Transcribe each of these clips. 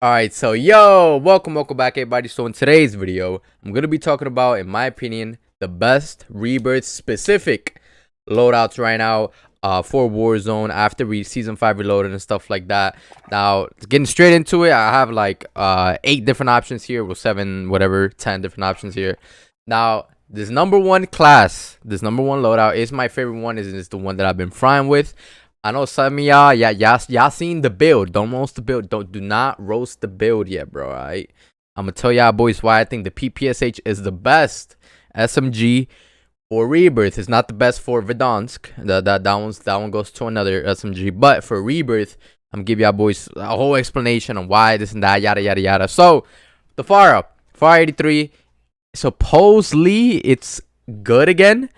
Alright, so welcome back everybody. So in today's video, I'm going to be talking about, in my opinion, the best Rebirth specific loadouts right now for Warzone after Season 5 Reloaded and stuff like that. Now, getting straight into it, I have like 8 different options here, well 7, whatever, 10 different options here. Now, this number one class, this number one loadout is my favorite one, is the one that I've been frying with. I know some of y'all seen the build. Don't roast the build. Do not roast the build yet, bro. Alright, I'm gonna tell y'all boys why I think the Ppsh is the best SMG for Rebirth. It's not the best for Verdansk. That one goes to another SMG. But for Rebirth, I'm gonna give y'all boys a whole explanation on why this and that, yada yada yada. So the FAR 83, supposedly it's good again,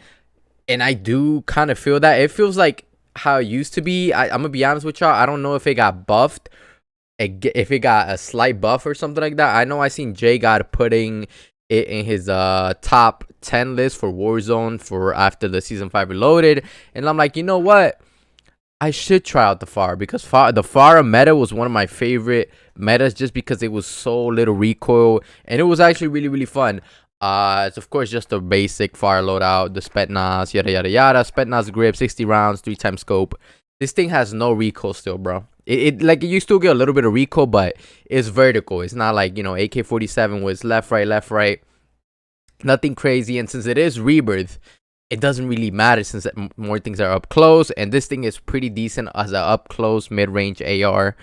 and I do kind of feel that. It feels like how it used to be. I'm gonna be honest with y'all, I don't know if it got buffed, if it got a slight buff or something like that. I know I seen Jay got putting it in his top 10 list for Warzone for after the Season 5 Reloaded, and I'm like, you know what, I should try out the FAR, because the FAR meta was one of my favorite metas just because it was so little recoil and it was actually really fun. It's of course just a basic FAR loadout, the Spetsnaz, yada yada yada. Spetsnaz grip, 60 rounds, 3x scope. This thing has no recoil still, bro. It like, you still get a little bit of recoil, but it's vertical. It's not like, you know, AK-47 was left right. Nothing crazy. And since it is Rebirth, it doesn't really matter since more things are up close, and this thing is pretty decent as an up close mid-range AR.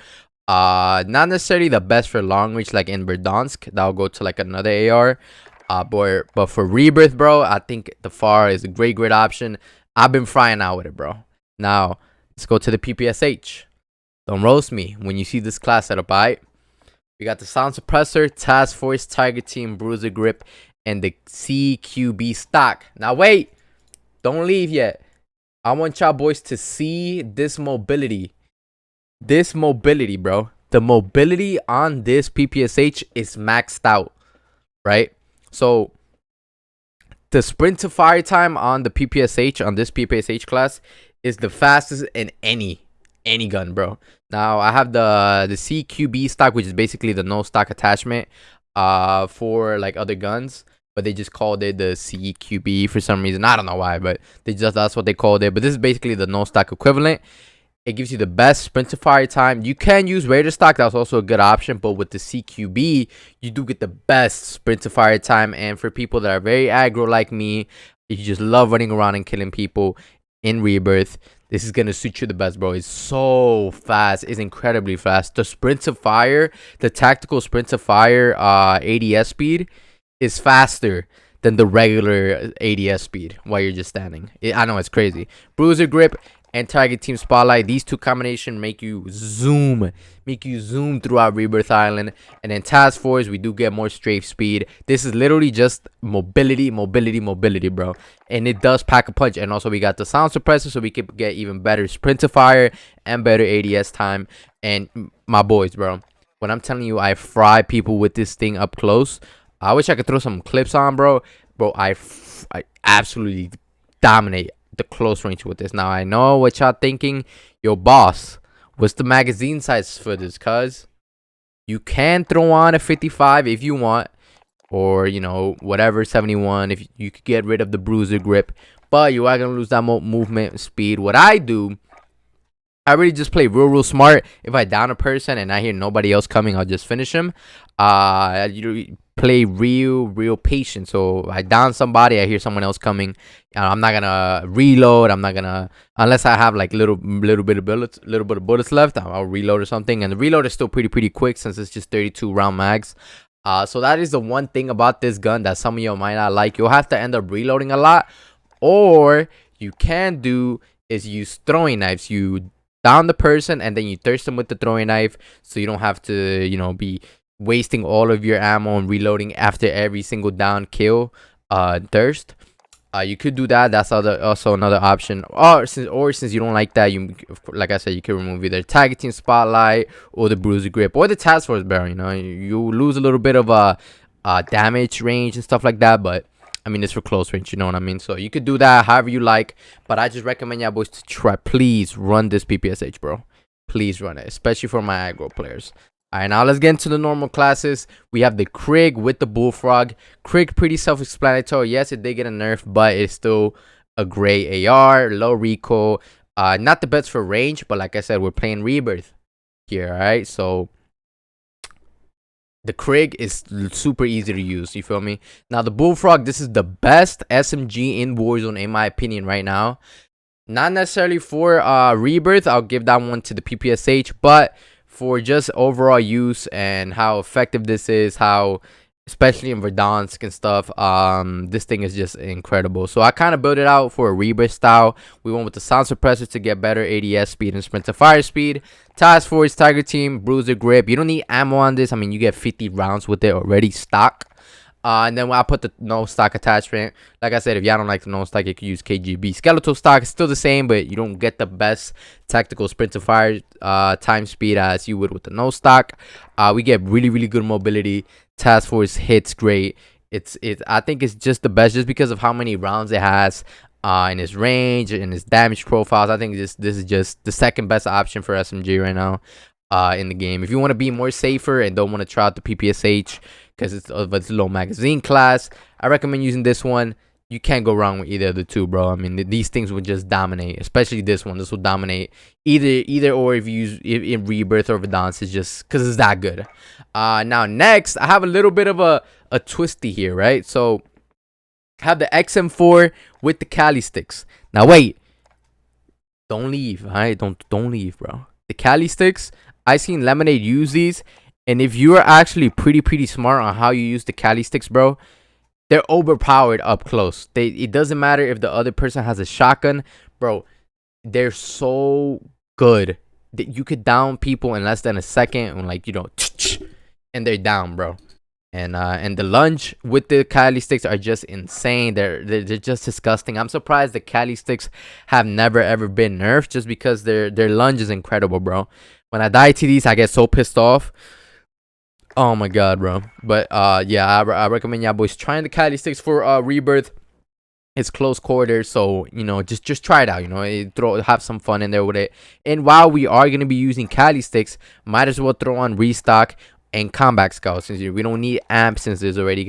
Not necessarily the best for long range like in Verdansk. That'll go to like another AR. But for Rebirth, bro, I think the FAR is a great option. I've been frying out with it, bro. Now, let's go to the Ppsh. Don't roast me when you see this class setup, alright? We got the Sound Suppressor, Task Force, Tiger Team, Bruiser Grip, and the Cqb Stock. Now, wait. Don't leave yet. I want y'all boys to see this mobility. This mobility, bro. The mobility on this Ppsh is maxed out, right? So the sprint to fire time on the Ppsh, on this Ppsh class, is the fastest in any gun, bro. Now I have the Cqb Stock, which is basically the no stock attachment for like other guns, but they just called it the Cqb for some reason. I don't know why, but that's what they called it. But this is basically the no stock equivalent. It gives you the best sprint to fire time. You can use Raider stock, that's also a good option, but with the Cqb, you do get the best sprint to fire time. And for people that are very aggro like me, you just love running around and killing people in Rebirth, this is gonna suit you the best, bro. It's so fast. It's incredibly fast. The sprint to fire, the tactical sprint to fire ADS speed is faster than the regular ADS speed while you're just standing. I know, it's crazy. Bruiser grip and Target Team Spotlight, these two combinations make you zoom throughout Rebirth Island. And then Task Force, we do get more strafe speed. This is literally just mobility, bro, and it does pack a punch. And also we got the Sound Suppressor, so we can get even better sprint to fire and better ADS time. And my boys, bro, when I'm telling you I fry people with this thing up close, I wish I could throw some clips on, bro. I absolutely dominate the close range with this. Now I know what y'all thinking. Yo, boss, what's the magazine size for this? Cuz you can throw on a 55 if you want, or you know, whatever, 71 if you could get rid of the bruiser grip, but you are gonna lose that movement speed. What I do, I really just play real smart. If I down a person and I hear nobody else coming, I'll just finish him. You play real patient. So I down somebody, I hear someone else coming, I'm not gonna reload. I'm not gonna, unless I have like little bit of bullets left, I'll reload or something. And the reload is still pretty quick since it's just 32 round mags. So that is the one thing about this gun that some of you might not like. You'll have to end up reloading a lot, or you can do is use throwing knives. You down the person and then you thirst them with the throwing knife, so you don't have to, you know, be wasting all of your ammo and reloading after every single down kill thirst. You could do that. That's also another option. Or since you don't like that, you, like I said, you can remove either Target Team Spotlight or the Bruiser Grip or the Task Force Barrel. You know, you lose a little bit of damage range and stuff like that, but I mean, it's for close range, you know what I mean? So you could do that however you like, but I just recommend y'all boys to try. Please run this Ppsh, bro. Please run it, especially for my aggro players. All right, now let's get into the normal classes. We have the Cqb with the Bullfrog. Cqb, pretty self-explanatory. Yes, it did get a nerf, but it's still a great AR, low recoil. Not the best for range, but like I said, we're playing Rebirth here, all right? So the Cqb is super easy to use, you feel me? Now, the Bullfrog, this is the best SMG in Warzone, in my opinion, right now. Not necessarily for Rebirth. I'll give that one to the Ppsh, but for just overall use and how effective this is, how especially in Verdansk and stuff, this thing is just incredible. So I kind of built it out for a Rebirth style. We went with the sound suppressor to get better ADS speed and sprint to fire speed. Task Force, Tiger Team, Bruiser grip. You don't need ammo on this. I mean, you get 50 rounds with it already stock. And then when I put the no stock attachment, like I said, if y'all don't like the no stock, you can use Cqb skeletal stock. It's still the same, but you don't get the best tactical sprint to fire time speed as you would with the no stock. We get really good mobility. Task Force hits great. I think it's just the best just because of how many rounds it has in its range and its damage profiles. I think this is just the second best option for SMG right now in the game. If you want to be more safer and don't want to try out the Ppsh because it's a low magazine class, I recommend using this one. You can't go wrong with either of the two, bro. I mean, these things would just dominate, especially this one. This will dominate either or if you use in Rebirth or Verdansk. It's just because it's that good. Now next, I have a little bit of a twisty here, right? So I have the XM4 with the Cali sticks. Now wait, don't leave, all right? Don't leave, bro. The Cali sticks, I seen Lemonade use these, and if you are actually pretty smart on how you use the Cali sticks, bro, they're overpowered up close. It doesn't matter if the other person has a shotgun, bro. They're so good that you could down people in less than a second, and like, you know, and they're down, bro. And the lunge with the Cali sticks are just insane. They're just disgusting. I'm surprised the Cali sticks have never ever been nerfed, just because their lunge is incredible, bro. When I die to these, I get so pissed off. Oh my god, bro. But yeah, I recommend y'all boys trying the Cali sticks for Rebirth. It's close quarters, so you know, just try it out. You know, have some fun in there with it. And while we are gonna be using Cali sticks, might as well throw on restock and combat scout, since we don't need amp, since there's already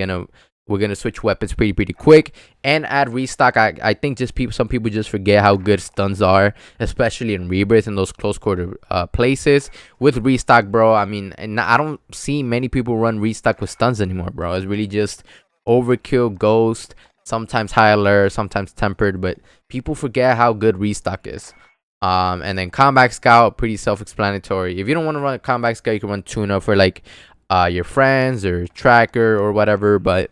we're gonna switch weapons pretty quick, and add restock. I think just some people just forget how good stuns are, especially in Rebirth in those close quarter places. With restock, bro, I mean, and I don't see many people run restock with stuns anymore, bro. It's really just overkill, ghost, sometimes high alert, sometimes tempered, but people forget how good restock is. And then combat scout, pretty self-explanatory. If you don't want to run a combat scout, you can run tuna for like your friends or tracker or whatever, but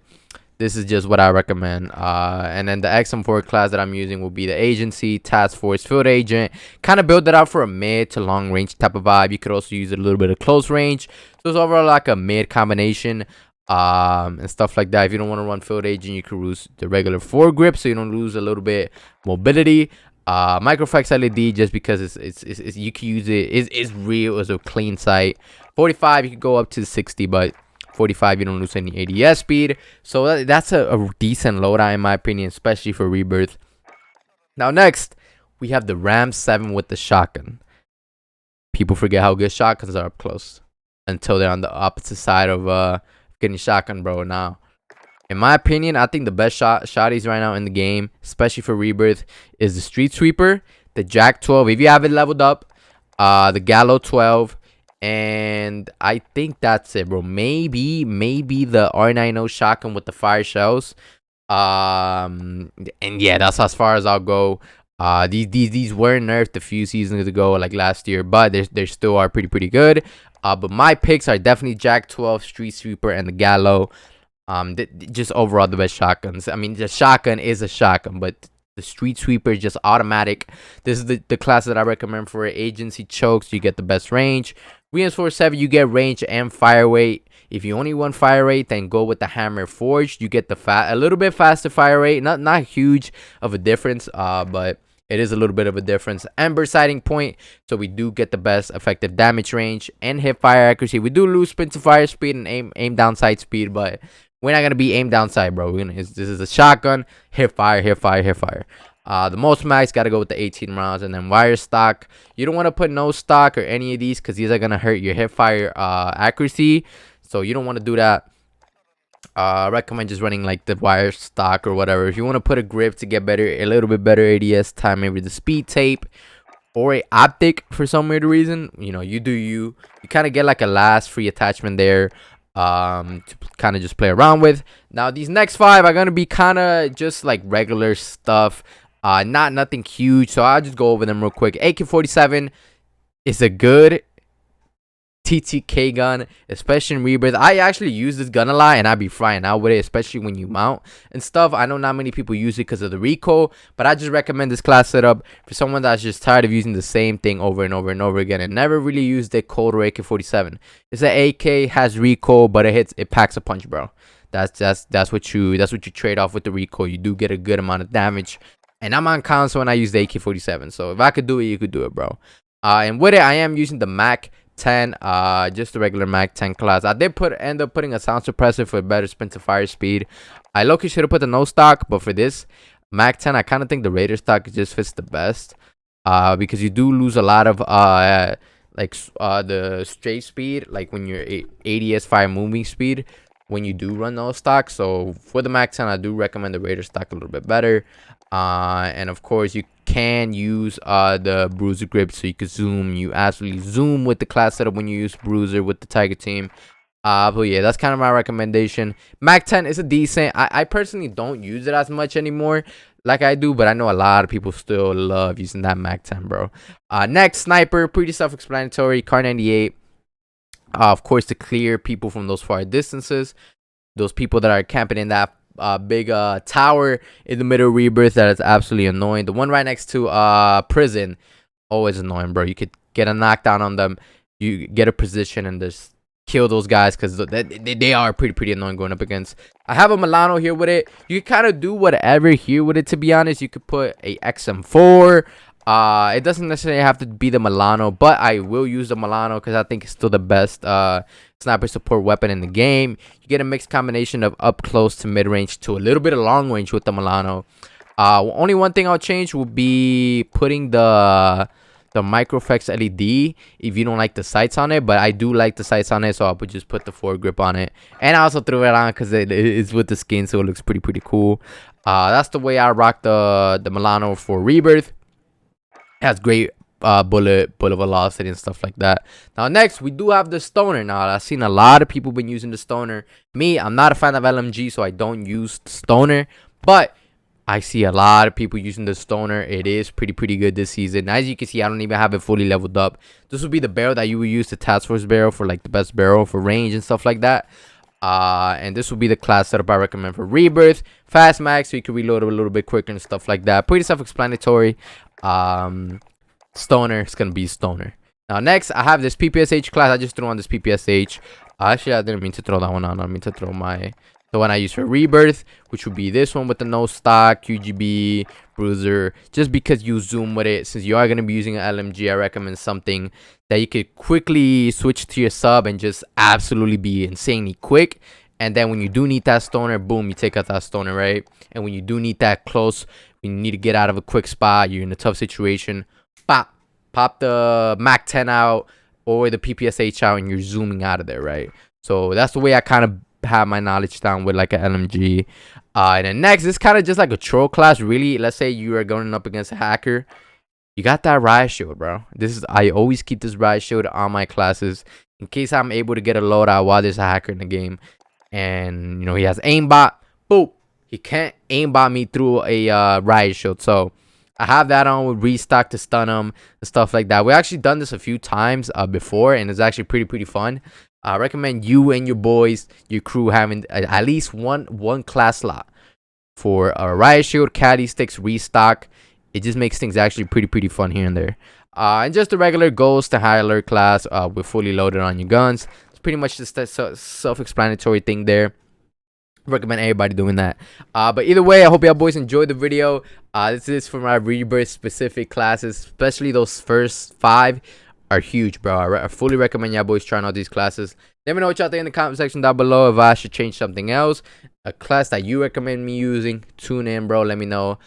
this is just what I recommend. And then the XM4 class that I'm using will be the agency, task force, field agent. Kind of build it out for a mid to long range type of vibe. You could also use a little bit of close range, so it's overall like a mid combination and stuff like that. If you don't want to run field agent, you can use the regular foregrip, so you don't lose a little bit mobility. Microflex LED, just because it's you can use it. It's real. It's a clean sight. 45, you can go up to 60, but 45, you don't lose any ADS speed. So that's a decent loadout in my opinion, especially for Rebirth. Now next, we have the Ram 7 with the shotgun. People forget how good shotguns are up close until they're on the opposite side of getting shotgun, bro. Now, in my opinion, I think the best shotties right now in the game, especially for Rebirth, is the Street Sweeper, the Jack 12 if you have it leveled up, the Gallo 12, and I think that's it, bro. Maybe the R90 shotgun with the fire shells. And yeah, that's as far as I'll go. These were nerfed a few seasons ago, like last year, but they still are pretty good. But my picks are definitely Jack 12, Street Sweeper, and the Gallo. Just overall the best shotguns. I mean, the shotgun is a shotgun, but the Street Sweeper is just automatic. This is the class that I recommend for agency chokes. You get the best range. Reinforced 7, you get range and fire rate. If you only want fire rate, then go with the Hammer Forged. You get the a little bit faster fire rate. Not huge of a difference, but it is a little bit of a difference. Ember sighting point, so we do get the best effective damage range and hip fire accuracy. We do lose sprint to fire speed and aim down sight speed, but we're not gonna be aim down sight, bro. This is a shotgun. Hip fire. The most max got to go with the 18 rounds. And then wire stock, you don't want to put no stock or any of these because these are going to hurt your hip fire accuracy. So you don't want to do that. I recommend just running like the wire stock or whatever. If you want to put a grip to get better, a little bit better ADS time, maybe the speed tape or a optic for some weird reason, you know, you kind of get like a last free attachment there to kind of just play around with. Now these next 5 are gonna be kind of just like regular stuff, nothing huge, so I'll just go over them real quick. AK-47 is a good TTK gun, especially in Rebirth. I actually use this gun a lot and I be flying out with it, especially when you mount and stuff. I know not many people use it because of the recoil, but I just recommend this class setup for someone that's just tired of using the same thing over and over and over again and never really used the cold or AK-47. It's an AK, has recoil, but it packs a punch, bro. That's what you trade off with the recoil. You do get a good amount of damage, and I'm on console when I use the AK-47, so if I could do it, you could do it, bro. And with it, I am using the Mac 10, just the regular Mac 10 class. I did end up putting a sound suppressor for better spin to fire speed. I low-key should have put the no stock, but for this Mac 10, I kind of think the Raider stock just fits the best, because you do lose a lot of the straight speed, like when you're ADS fire moving speed when you do run no stock. So for the Mac 10, I do recommend the Raider stock a little bit better. And of course you can use the bruiser grip, so you can zoom. You absolutely zoom with the class setup when you use bruiser with the Tiger team. But yeah, that's kind of my recommendation. Mac 10 is a decent. I personally don't use it as much anymore like I do, but I know a lot of people still love using that Mac 10, bro. Next, sniper, pretty self-explanatory. Car 98, of course, to clear people from those far distances, those people that are camping in that big tower in the middle of Rebirth. That is absolutely annoying. The one right next to prison, always annoying, bro. You could get a knockdown on them, you get a position and just kill those guys, because they are pretty annoying going up against. I have a Milano here with it. You can kind of do whatever here with it, to be honest. You could put a XM4. It doesn't necessarily have to be the Milano, but I will use the Milano because I think it's still the best sniper support weapon in the game. You get a mixed combination of up close to mid range to a little bit of long range with the Milano. Only one thing I'll change will be putting the Microflex LED if you don't like the sights on it, but I do like the sights on it, so I'll just put the foregrip on it. And I also threw it on because it's with the skin, so it looks pretty cool. That's the way I rock the Milano for Rebirth. It has great bullet velocity and stuff like that. Now next, we do have the Stoner. Now I've seen a lot of people been using the Stoner. Me, I'm not a fan of LMG, so I don't use the Stoner, but I see a lot of people using the Stoner. It is pretty good this season. As you can see, I don't even have it fully leveled up. This would be the barrel that you would use, the task force barrel, for like the best barrel for range and stuff like that. And this will be the class setup I recommend for Rebirth. Fast max, so you can reload a little bit quicker and stuff like that. Pretty self-explanatory. Stoner, it's gonna be Stoner. Now next, I have this PPSH class. I just threw on this PPSH. Actually, I didn't mean to throw that one on. I mean to throw the one I use for Rebirth, which would be this one with the no stock Qgb bruiser. Just because you zoom with it, since you are going to be using an LMG, I recommend something that you could quickly switch to your sub and just absolutely be insanely quick. And then when you do need that Stoner, boom, you take out that Stoner, right? And when you do need that close, when you need to get out of a quick spot, you're in a tough situation, pop the Mac 10 out or the PPSH out, and you're zooming out of there, right? So that's the way I kind of have my knowledge down with like an LMG. And then next, this kind of just like a troll class, really. Let's say you are going up against a hacker. You got that riot shield, bro. I always keep this riot shield on my classes in case I'm able to get a loadout while there's a hacker in the game. And, you know, he has aimbot. Boop. He can't aimbot me through a riot shield. So I have that on with restock to stun him and stuff like that. We actually done this a few times before, and it's actually pretty fun. I recommend you and your boys, your crew, having at least one class slot for a riot shield, caddy sticks, restock. It just makes things actually pretty fun here and there. And just the regular ghost to high alert class with fully loaded on your guns. It's pretty much just a self-explanatory thing there. Recommend everybody doing that. But either way, I hope y'all boys enjoyed the video. This is for my Rebirth specific classes, especially those first 5 are huge, bro. I fully recommend y'all boys trying out these classes. Let me know what y'all think in the comment section down below. If I should change something else, a class that you recommend me using, tune in, bro. Let me know.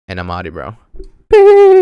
And I'm out, bro. Peace.